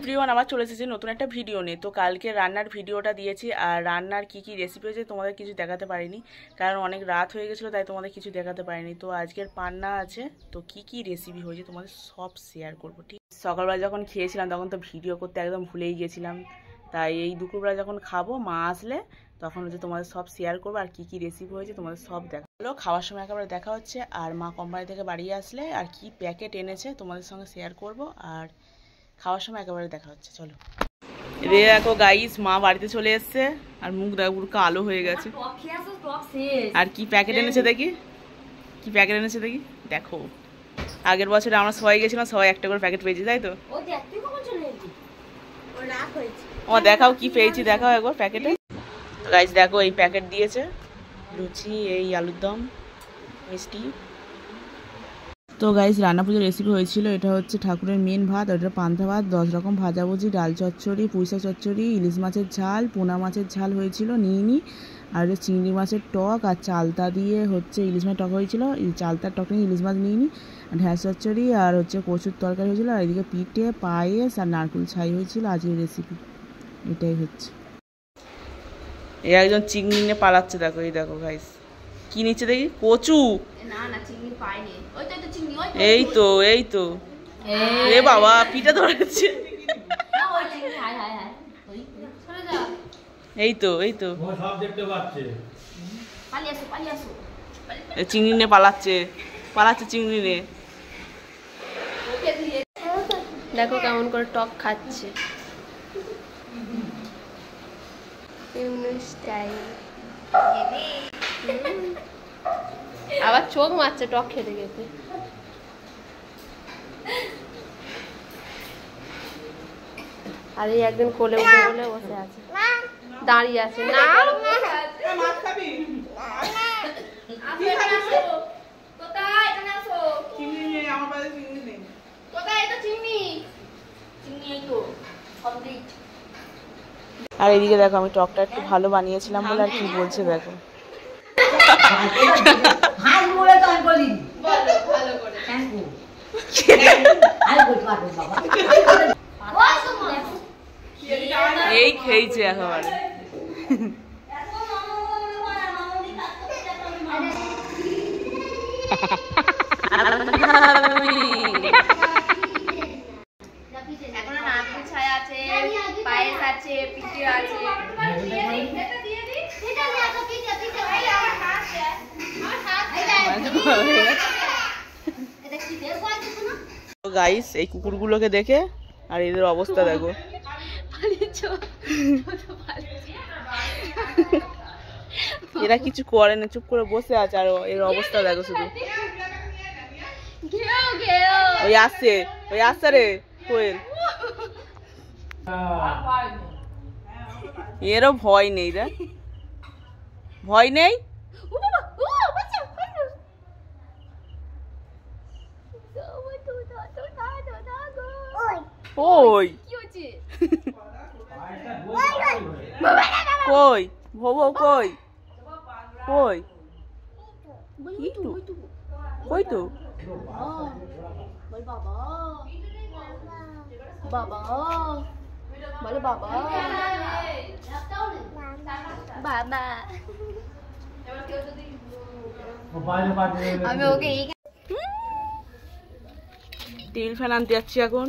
Everyone, আবার চলে এসেছি নতুন একটা ভিডিও নিয়ে। তো কালকে রান্নার ভিডিওটা দিয়েছি, আর রান্নার কি কি রেসিপি হয়েছে তোমাদের কিছু দেখাতে পারিনি, কারণ অনেক রাত হয়ে গেছিলো, তাই তোমাদের কিছু দেখাতে পারিনি। তো আজকের পান্না আছে, তো কি কি রেসিপি হয়েছে তোমাদের সব শেয়ার করবো। ঠিক সকালবেলা যখন খেয়েছিলাম তখন তো ভিডিও করতে একদম ভুলেই গেছিলাম, তাই এই দুপুরবেলা যখন খাবো মা আসলে তখন হচ্ছে তোমাদের সব শেয়ার করবো, আর কি কি রেসিপি হয়েছে তোমাদের সব দেখালো। খাওয়ার সময় একেবারে দেখা হচ্ছে, আর মা কোম্পানি থেকে বাড়ি আসলে আর কি প্যাকেট এনেছে তোমাদের সঙ্গে শেয়ার করব, আর খাওয়ার সময় একেবারে দেখা হচ্ছে। চলো রে দেখো গাইস, মা বাড়িতে চলে এসছে, আর মুখ দেখো পুরো কালো হয়ে গেছে। আর কি প্যাকেট এনেছে দেখি, কি প্যাকেট এনেছে দেখি। দেখো আগের বছরে আমরা সবাই গেছিলাম, সবাই একটা করে প্যাকেট পেয়েছি, তাই তো? ও দেখাও কি পেয়েছি, দেখাও একবার প্যাকেটে। গাইস দেখো এই প্যাকেট দিয়েছে, লুচি, এই আলুর দম, মিষ্টি। তো গাইস রান্না পুজোর রেসিপি হয়েছিল, এটা হচ্ছে ঠাকুরের মেন ভাত, ওটা পান্তা ভাত, 10 রকম ভাজাভুজি, ডাল চচ্চড়ি, পুঁইশাক চচ্চড়ি, ইলিশ মাছের ঝাল, পোনা মাছের ঝাল হয়েছিল নিইনি, আর চিংড়ি মাছের টক, আর চালতা দিয়ে হচ্ছে ইলিশ মাছের টক হয়েছিল, চালতার টক নিয়ে ইলিশ মাছ নিইনি, ঢ্যাঁড়স চচ্চড়ি, আর হচ্ছে কচুর তরকারি হয়েছিল, আর এদিকে পিঠে, পায়েস আর নারকেল ছাই হয়েছিল। আজকের রেসিপি এটাই হচ্ছে। এই একজন চিংড়ি নিয়ে পালাচ্ছে, দেখো এই দেখো গাইস কি নিচ্ছে দেখি, কচু। এই তো এই তো, এ বাবা পিঠে ধরেছে। এই তো এই তো চিংড়ি নিয়ে পালাচ্ছে, পালাচ্ছে চিংড়ি নিয়ে। দেখো কেমন করে টক খাচ্ছে, আবার চোখ মারছে টক খেতে খেতে। আর এই একদিন কোলে উঠে বলে বসে আছে, দাঁড়িয়ে আছে না। আর এদিকে দেখো আমি টকটা একটু ভালো বানিয়েছিলাম বলে আর কি বলছে দেখো। এই খেয়েছে একেবারে। পায়েস আছে, পিঠে আছে। গাইস এই কুকুরগুলোকে দেখে আর এদের অবস্থা দেখো, এরা কিছু করে না, চুপ করে বসে আছে, আর এর অবস্থা দেখো শুধু। ওই আসছে, ওই আসছে রে কোয়েল, এরও ভয় নেই রে, ভয় নেই। ওই কই ভো কই কই কই তো বাবা বলে বাবা বাবা। আমি ওকে টেবিল ফ্যান আনতে যাচ্ছি এখন।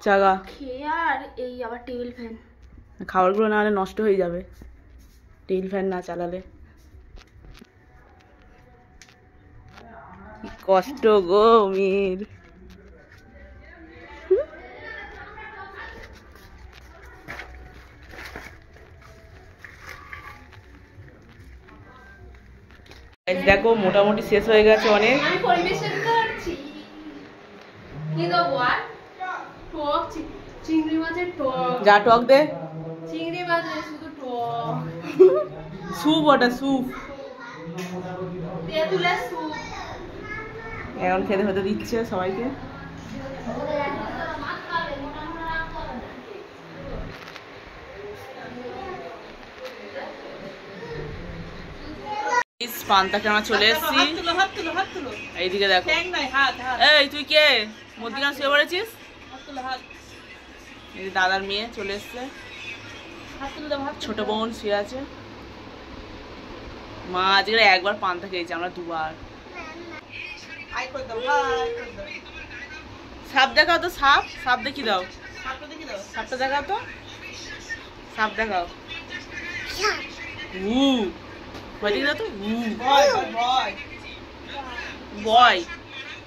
চাগা খেয়ে আর এই আবার টেবিল ফ্যান, খাবারগুলো না হলে নষ্ট হয়ে যাবে টেবিল ফ্যান না চালালে। কি কষ্ট গো মির। দেখো মোটামুটি শেষ হয়ে গেছে অনেক। চিংড়ি মাছের টক, যা টক দে, চিংড়ি মাছের শুধু টক, স্যুপ, ওটা স্যুপ, তেঁতুলের স্যুপ। এখন খেতে হতে দিচ্ছে সবাইকে। পান্তাকে আমরা চলে এসেছি। এইদিকে দেখো। এই তুই কে মধ্যিখানে শুয়ে পড়েছিস? এই দাদার মেয়ে চলে এসছে, ছোট বোন শুয়ে আছে। মা আজকে একবার পান্তা খেয়েছি, আমরা দুবার। সাপ দেখাও তো, সাপ সাপ দেখি দাও, সাপটা দেখাও তো, সাপ দেখাও। দেখি দাও তো। বয়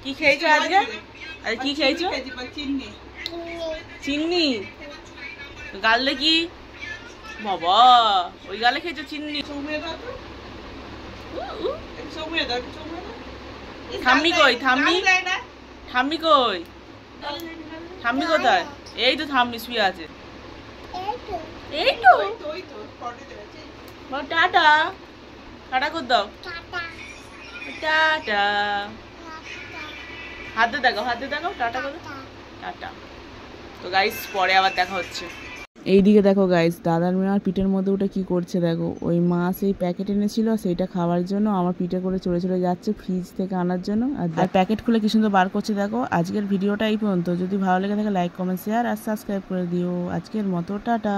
কি খেয়েছো আজকে? আরে কি খেয়েছো? চিন্নি। গালে কি বাবা, ওই গালে খেয়েছো চিন্নি? ঠাম্মি কই? ঠাম্মি ঠাম্মি কই? ঠাম্মি কোথায়? এই তো ঠাম্মি শুয়ে আছে। এই তো টাটা, টাটা কর দাও, টাটা। হাতে দেখাও, হাতে দেখাও, টাটা করো, টাটা। তো গাইস পরে আবার দেখা হচ্ছে। এইদিকে দেখো গাইস, দাদার মেয়ে আর পিঠের মধ্যে ওটা কি করছে দেখো। ওই মা সেই প্যাকেট এনেছিল সেইটা খাওয়ার জন্য আমার পিঠে করে চলে চলে যাচ্ছে ফ্রিজ থেকে আনার জন্য। আর প্যাকেট খুলে কি সুন্দর বার করছে দেখো। আজকের ভিডিওটা এই পর্যন্ত। যদি ভালো লেগে থাকে লাইক কমেন্ট শেয়ার আর সাবস্ক্রাইব করে দিও। আজকের মতো টাটা।